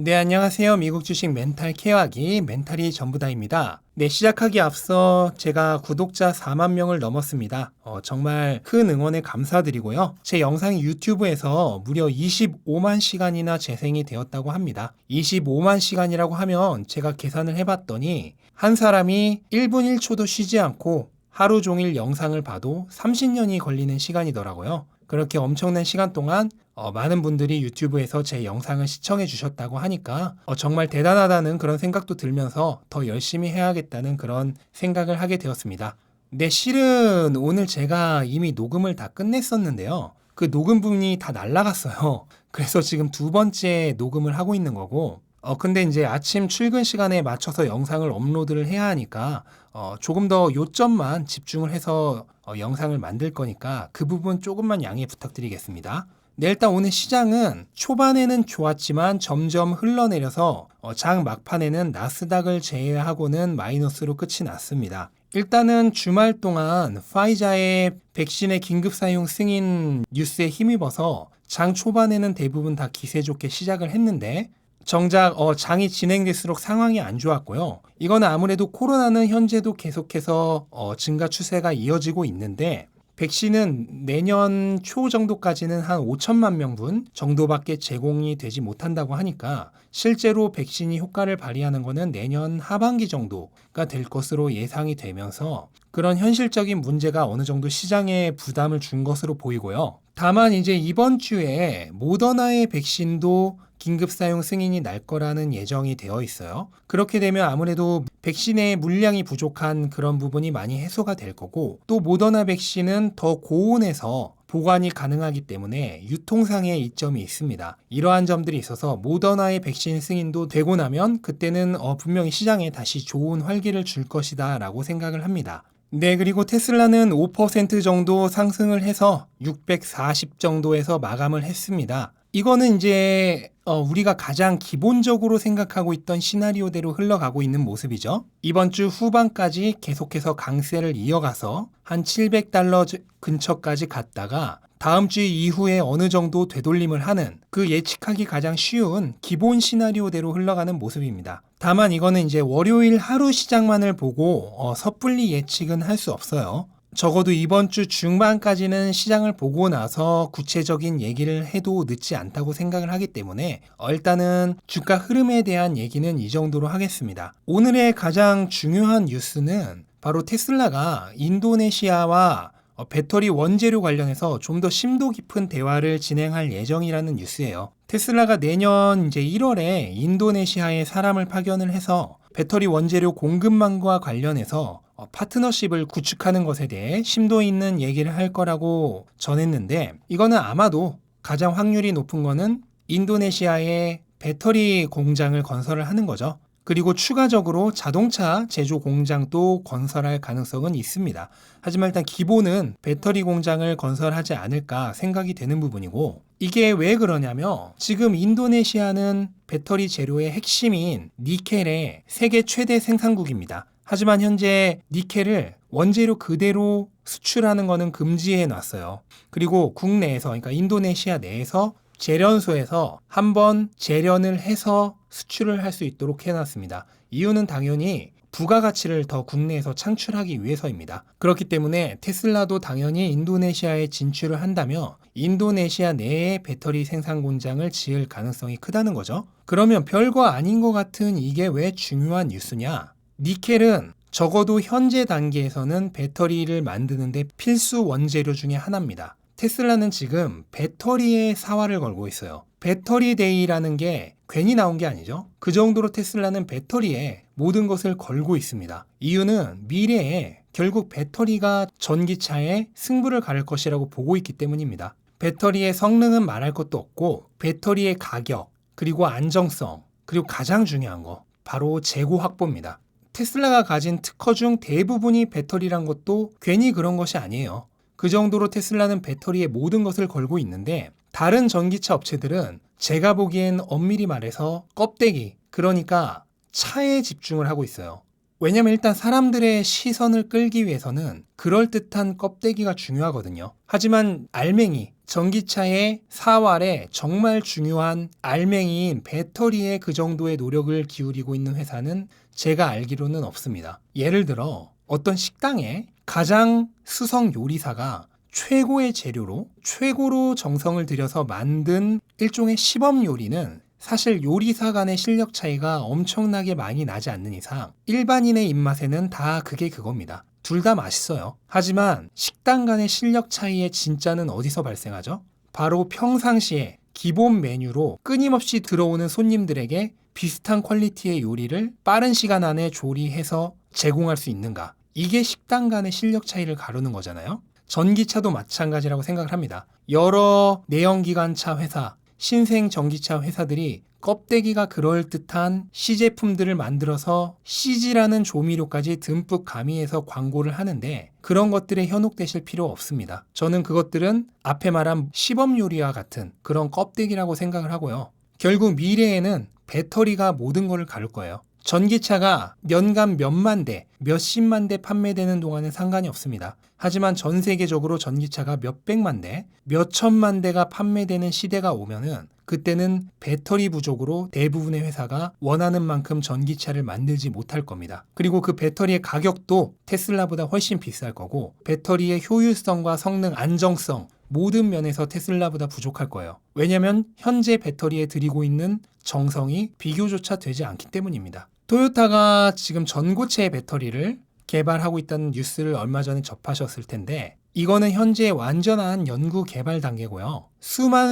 네, 안녕하세요. 미국 주식 멘탈 케어하기 멘탈이 전부다입니다. 네, 시작하기 앞서 제가 구독자 4만 명을 넘었습니다. 정말 큰 응원에 감사드리고요. 제 영상이 유튜브에서 무려 25만 시간이나 재생이 되었다고 합니다. 25만 시간이라고 하면 제가 계산을 해봤더니 한 사람이 1분 1초도 쉬지 않고 하루 종일 영상을 봐도 30년이 걸리는 시간이더라고요. 그렇게 엄청난 시간 동안 많은 분들이 유튜브에서 제 영상을 시청해 주셨다고 하니까 정말 대단하다는 그런 생각도 들면서 더 열심히 해야겠다는 그런 생각을 하게 되었습니다. 네, 실은 오늘 제가 이미 녹음을 다 끝냈었는데요. 그 녹음 부분이 다 날라갔어요. 그래서 지금 두 번째 녹음을 하고 있는 거고, 근데 이제 아침 출근 시간에 맞춰서 영상을 업로드를 해야 하니까 조금 더 요점만 집중을 해서 영상을 만들 거니까 그 부분 조금만 양해 부탁드리겠습니다. 네, 일단 오늘 시장은 초반에는 좋았지만 점점 흘러내려서 장 막판에는 나스닥을 제외하고는 마이너스로 끝이 났습니다. 일단은 주말 동안 파이자의 백신의 긴급 사용 승인 뉴스에 힘입어서 장 초반에는 대부분 다 기세 좋게 시작을 했는데 정작 장이 진행될수록 상황이 안 좋았고요. 이거는 아무래도 코로나는 현재도 계속해서 증가 추세가 이어지고 있는데 백신은 내년 초 정도까지는 한 5천만 명분 정도밖에 제공이 되지 못한다고 하니까 실제로 백신이 효과를 발휘하는 것은 내년 하반기 정도가 될 것으로 예상이 되면서 그런 현실적인 문제가 어느 정도 시장에 부담을 준 것으로 보이고요. 다만 이제 이번 주에 모더나의 백신도 긴급 사용 승인이 날 거라는 예정이 되어 있어요. 그렇게 되면 아무래도 백신의 물량이 부족한 그런 부분이 많이 해소가 될 거고 또 모더나 백신은 더 고온에서 보관이 가능하기 때문에 유통상의 이점이 있습니다. 이러한 점들이 있어서 모더나의 백신 승인도 되고 나면 그때는 분명히 시장에 다시 좋은 활기를 줄 것이다 라고 생각을 합니다. 네, 그리고 테슬라는 5% 정도 상승을 해서 640 정도에서 마감을 했습니다. 이거는 이제 우리가 가장 기본적으로 생각하고 있던 시나리오대로 흘러가고 있는 모습이죠. 이번 주 후반까지 계속해서 강세를 이어가서 한 $700 근처까지 갔다가 다음 주 이후에 어느 정도 되돌림을 하는 그 예측하기 가장 쉬운 기본 시나리오대로 흘러가는 모습입니다. 다만 이거는 이제 월요일 하루 시장만을 보고 섣불리 예측은 할 수 없어요. 적어도 이번 주 중반까지는 시장을 보고 나서 구체적인 얘기를 해도 늦지 않다고 생각을 하기 때문에 일단은 주가 흐름에 대한 얘기는 이 정도로 하겠습니다. 오늘의 가장 중요한 뉴스는 바로 테슬라가 인도네시아와 배터리 원재료 관련해서 좀 더 심도 깊은 대화를 진행할 예정이라는 뉴스예요. 테슬라가 내년 이제 1월에 인도네시아에 사람을 파견을 해서 배터리 원재료 공급망과 관련해서 파트너십을 구축하는 것에 대해 심도 있는 얘기를 할 거라고 전했는데 이거는 아마도 가장 확률이 높은 거는 인도네시아에 배터리 공장을 건설을 하는 거죠. 그리고 추가적으로 자동차 제조 공장도 건설할 가능성은 있습니다. 하지만 일단 기본은 배터리 공장을 건설하지 않을까 생각이 되는 부분이고 이게 왜 그러냐면 지금 인도네시아는 배터리 재료의 핵심인 니켈의 세계 최대 생산국입니다. 하지만 현재 니켈을 원재료 그대로 수출하는 것은 금지해 놨어요. 그리고 국내에서 그러니까 인도네시아 내에서 재련소에서 한번 재련을 해서 수출을 할 수 있도록 해놨습니다. 이유는 당연히 부가가치를 더 국내에서 창출하기 위해서입니다. 그렇기 때문에 테슬라도 당연히 인도네시아에 진출을 한다면 인도네시아 내에 배터리 생산 공장을 지을 가능성이 크다는 거죠. 그러면 별거 아닌 것 같은 이게 왜 중요한 뉴스냐? 니켈은 적어도 현재 단계에서는 배터리를 만드는데 필수 원재료 중에 하나입니다. 테슬라는 지금 배터리에 사활을 걸고 있어요. 배터리 데이라는 게 괜히 나온 게 아니죠. 그 정도로 테슬라는 배터리에 모든 것을 걸고 있습니다. 이유는 미래에 결국 배터리가 전기차에 승부를 가를 것이라고 보고 있기 때문입니다. 배터리의 성능은 말할 것도 없고 배터리의 가격, 그리고 안정성, 그리고 가장 중요한 거 바로 재고 확보입니다. 테슬라가 가진 특허 중 대부분이 배터리란 것도 괜히 그런 것이 아니에요. 그 정도로 테슬라는 배터리에 모든 것을 걸고 있는데 다른 전기차 업체들은 제가 보기엔 엄밀히 말해서 껍데기, 그러니까 차에 집중을 하고 있어요. 왜냐면 일단 사람들의 시선을 끌기 위해서는 그럴듯한 껍데기가 중요하거든요. 하지만 알맹이, 전기차의 사활에 정말 중요한 알맹이인 배터리에 그 정도의 노력을 기울이고 있는 회사는 제가 알기로는 없습니다. 예를 들어 어떤 식당에 가장 수성 요리사가 최고의 재료로 최고로 정성을 들여서 만든 일종의 시범 요리는 사실 요리사 간의 실력 차이가 엄청나게 많이 나지 않는 이상 일반인의 입맛에는 다 그게 그겁니다. 둘 다 맛있어요. 하지만 식당 간의 실력 차이의 진짜는 어디서 발생하죠? 바로 평상시에 기본 메뉴로 끊임없이 들어오는 손님들에게 비슷한 퀄리티의 요리를 빠른 시간 안에 조리해서 제공할 수 있는가? 이게 식당 간의 실력 차이를 가르는 거잖아요. 전기차도 마찬가지라고 생각을 합니다. 여러 내연기관차 회사, 신생 전기차 회사들이 껍데기가 그럴듯한 시제품들을 만들어서 CG라는 조미료까지 듬뿍 가미해서 광고를 하는데 그런 것들에 현혹되실 필요 없습니다. 저는 그것들은 앞에 말한 시범 요리와 같은 그런 껍데기라고 생각을 하고요. 결국 미래에는 배터리가 모든 것을 가를 거예요. 전기차가 년간 몇만 대, 몇십만 대 판매되는 동안은 상관이 없습니다. 하지만 전 세계적으로 전기차가 몇백만 대, 몇천만 대가 판매되는 시대가 오면은 그때는 배터리 부족으로 대부분의 회사가 원하는 만큼 전기차를 만들지 못할 겁니다. 그리고 그 배터리의 가격도 테슬라보다 훨씬 비쌀 거고 배터리의 효율성과 성능, 안정성 모든 면에서 테슬라보다 부족할 거예요. 왜냐하면 현재 배터리에 들이고 있는 정성이 비교조차 되지 않기 때문입니다. 토요타가 지금 전고체 배터리를 개발하고 있다는 뉴스를 얼마 전에 접하셨을 텐데 이거는 현재 완전한 연구 개발 단계고요.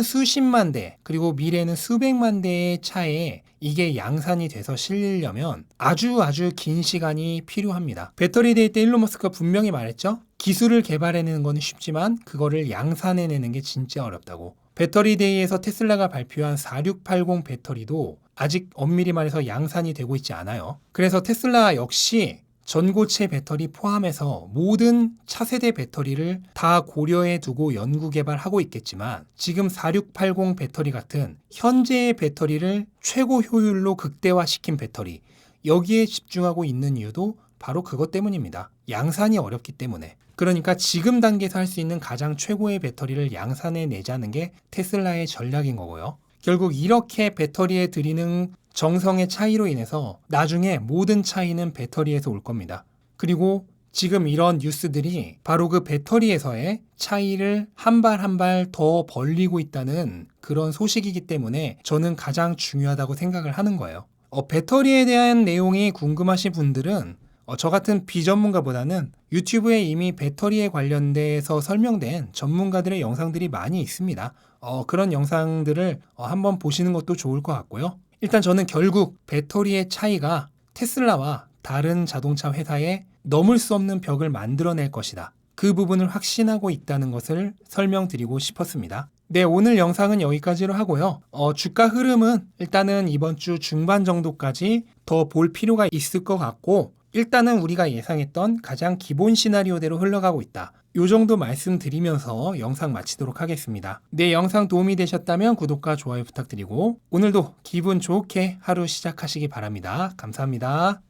수십만 대 그리고 미래는 수백만 대의 차에 이게 양산이 돼서 실리려면 아주 긴 시간이 필요합니다. 배터리 데이 때 일론 머스크가 분명히 말했죠. 기술을 개발해내는 건 쉽지만 그거를 양산해내는 게 진짜 어렵다고. 배터리 데이에서 테슬라가 발표한 4680 배터리도 아직 엄밀히 말해서 양산이 되고 있지 않아요. 그래서 테슬라 역시 전고체 배터리 포함해서 모든 차세대 배터리를 다 고려해 두고 연구 개발하고 있겠지만 지금 4680 배터리 같은 현재의 배터리를 최고 효율로 극대화시킨 배터리 여기에 집중하고 있는 이유도 바로 그것 때문입니다. 양산이 어렵기 때문에. 그러니까 지금 단계에서 할 수 있는 가장 최고의 배터리를 양산해 내자는 게 테슬라의 전략인 거고요. 결국 이렇게 배터리에 들이는 정성의 차이로 인해서 나중에 모든 차이는 배터리에서 올 겁니다. 그리고 지금 이런 뉴스들이 바로 그 배터리에서의 차이를 한 발 한 발 더 벌리고 있다는 그런 소식이기 때문에 저는 가장 중요하다고 생각을 하는 거예요. 배터리에 대한 내용이 궁금하신 분들은 저 같은 비전문가보다는 유튜브에 이미 배터리에 관련돼서 설명된 전문가들의 영상들이 많이 있습니다. 그런 영상들을 한번 보시는 것도 좋을 것 같고요. 일단 저는 결국 배터리의 차이가 테슬라와 다른 자동차 회사에 넘을 수 없는 벽을 만들어낼 것이다. 그 부분을 확신하고 있다는 것을 설명드리고 싶었습니다. 네, 오늘 영상은 여기까지로 하고요. 주가 흐름은 일단은 이번 주 중반 정도까지 더 볼 필요가 있을 것 같고 일단은 우리가 예상했던 가장 기본 시나리오대로 흘러가고 있다. 요 정도 말씀드리면서 영상 마치도록 하겠습니다. 네, 영상 도움이 되셨다면 구독과 좋아요 부탁드리고 오늘도 기분 좋게 하루 시작하시기 바랍니다. 감사합니다.